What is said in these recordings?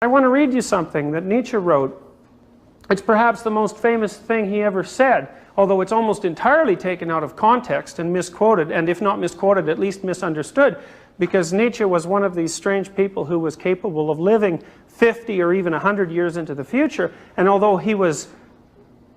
I want to read you something that Nietzsche wrote. It's perhaps the most famous thing he ever said, although it's almost entirely taken out of context and misquoted, and if not misquoted, at least misunderstood, because Nietzsche was one of these strange people who was capable of living 50 or even 100 years into the future, and although he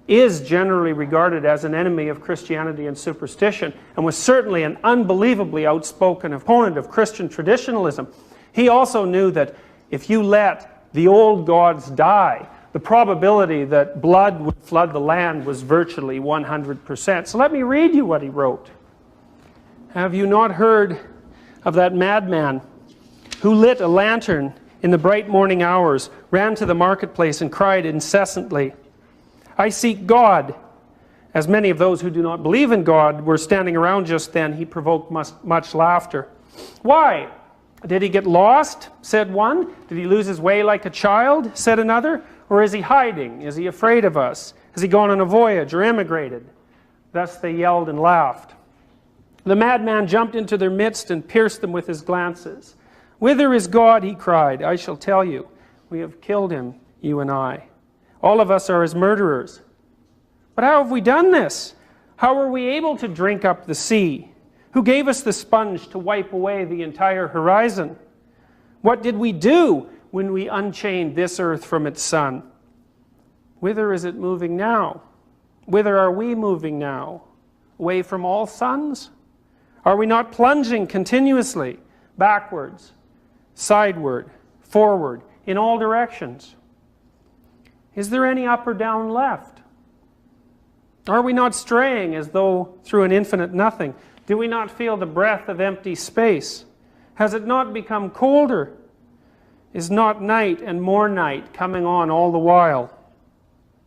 is generally regarded as an enemy of Christianity and superstition, and was certainly an unbelievably outspoken opponent of Christian traditionalism, he also knew that if you let the old gods die, the probability that blood would flood the land was virtually 100%. So let me read you what he wrote. Have you not heard of that madman who lit a lantern in the bright morning hours, ran to the marketplace and cried incessantly, "I seek God." As many of those who do not believe in God were standing around just then, he provoked much laughter. "Why? Did he get lost?" said one. "Did he lose his way like a child?" said another. "Or is he hiding? Is he afraid of us? Has he gone on a voyage or emigrated?" Thus they yelled and laughed. The madman jumped into their midst and pierced them with his glances. "Whither is God?" he cried. "I shall tell you. We have killed him, you and I. All of us are his murderers." "But how have we done this? How were we able to drink up the sea? Who gave us the sponge to wipe away the entire horizon? What did we do when we unchained this earth from its sun? Whither is it moving now? Whither are we moving now? Away from all suns? Are we not plunging continuously, backwards, sideward, forward, in all directions? Is there any up or down left? Are we not straying as though through an infinite nothing? Do we not feel the breath of empty space? Has it not become colder? Is not night and more night coming on all the while?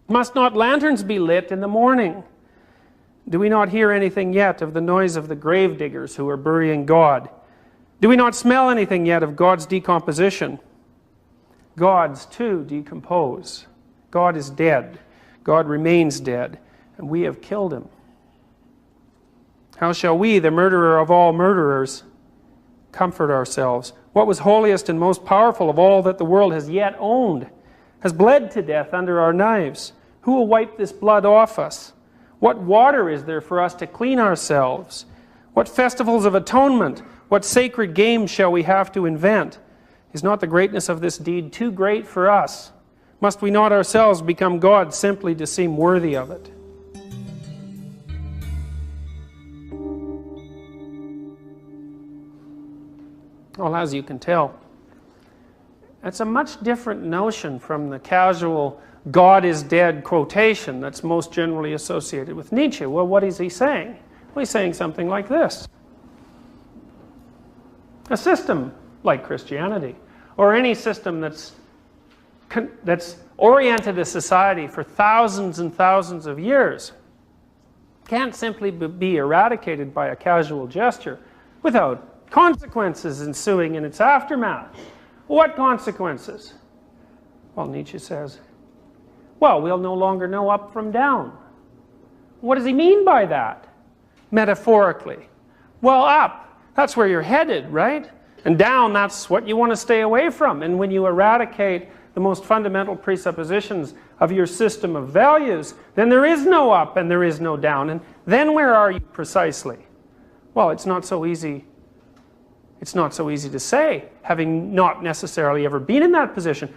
Must not lanterns be lit in the morning? Do we not hear anything yet of the noise of the grave diggers who are burying God? Do we not smell anything yet of God's decomposition? Gods too decompose. God is dead. God remains dead, and we have killed him. How shall we, the murderer of all murderers, comfort ourselves? What was holiest and most powerful of all that the world has yet owned has bled to death under our knives. Who will wipe this blood off us? What water is there for us to clean ourselves? What festivals of atonement, what sacred games shall we have to invent? Is not the greatness of this deed too great for us? Must we not ourselves become gods simply to seem worthy of it? Well, as you can tell, that's a much different notion from the casual "God is dead" quotation that's most generally associated with Nietzsche. Well, what is he saying? Well, he's saying something like this. A system like Christianity, or any system that's oriented a society for thousands and thousands of years, can't simply be eradicated by a casual gesture without consequences ensuing in its aftermath. What consequences? Well, Nietzsche says, well, we'll no longer know up from down. What does he mean by that? Metaphorically. Well, up, that's where you're headed, right? And down, that's what you want to stay away from. And when you eradicate the most fundamental presuppositions of your system of values, then there is no up and there is no down. And then where are you precisely? Well, it's not so easy. It's not so easy to say, having not necessarily ever been in that position.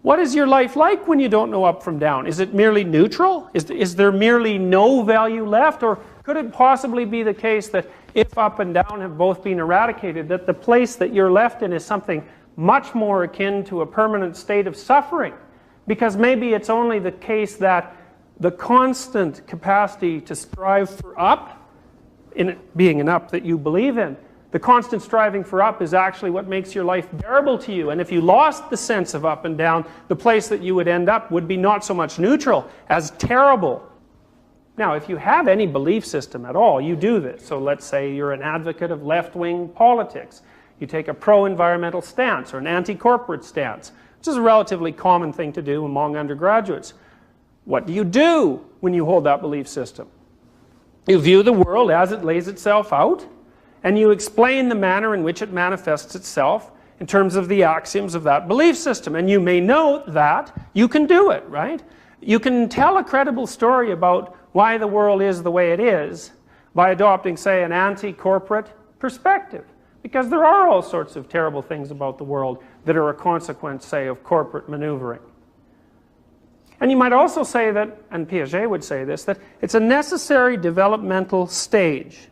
What is your life like when you don't know up from down? Is it merely neutral? Is there merely no value left? Or could it possibly be the case that if up and down have both been eradicated, that the place that you're left in is something much more akin to a permanent state of suffering? Because maybe it's only the case that the constant capacity to strive for up, in it being an up that you believe in, the constant striving for up is actually what makes your life bearable to you. And if you lost the sense of up and down, the place that you would end up would be not so much neutral as terrible. Now, if you have any belief system at all, you do this. So let's say you're an advocate of left-wing politics. You take a pro-environmental stance or an anti-corporate stance, which is a relatively common thing to do among undergraduates. What do you do when you hold that belief system? You view the world as it lays itself out, and you explain the manner in which it manifests itself, in terms of the axioms of that belief system. And you may note that you can do it, right? You can tell a credible story about why the world is the way it is by adopting, say, an anti-corporate perspective. Because there are all sorts of terrible things about the world that are a consequence, say, of corporate maneuvering. And you might also say that, and Piaget would say this, that it's a necessary developmental stage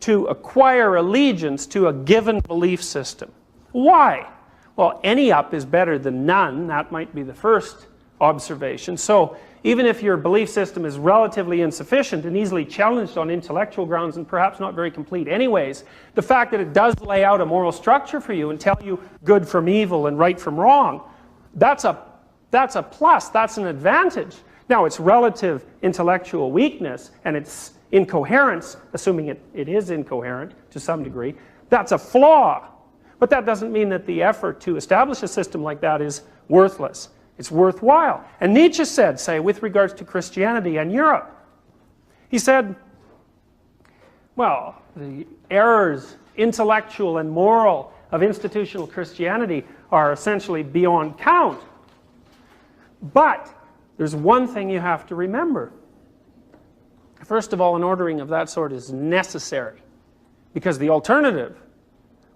to acquire allegiance to a given belief system. Why? Well, any up is better than none. That might be the first observation. So even if your belief system is relatively insufficient and easily challenged on intellectual grounds and perhaps not very complete anyways, the fact that it does lay out a moral structure for you and tell you good from evil and right from wrong, that's a plus, that's an advantage. Now, it's relative intellectual weakness and its incoherence, assuming it is incoherent to some degree, that's a flaw. But that doesn't mean that the effort to establish a system like that is worthless. It's worthwhile. And Nietzsche said, say, with regards to Christianity and Europe, he said, well, the errors, intellectual and moral, of institutional Christianity are essentially beyond count. But there's one thing you have to remember. First of all, an ordering of that sort is necessary, because the alternative,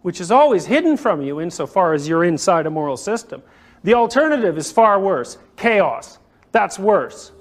which is always hidden from you insofar as you're inside a moral system, the alternative is far worse. Chaos. That's worse.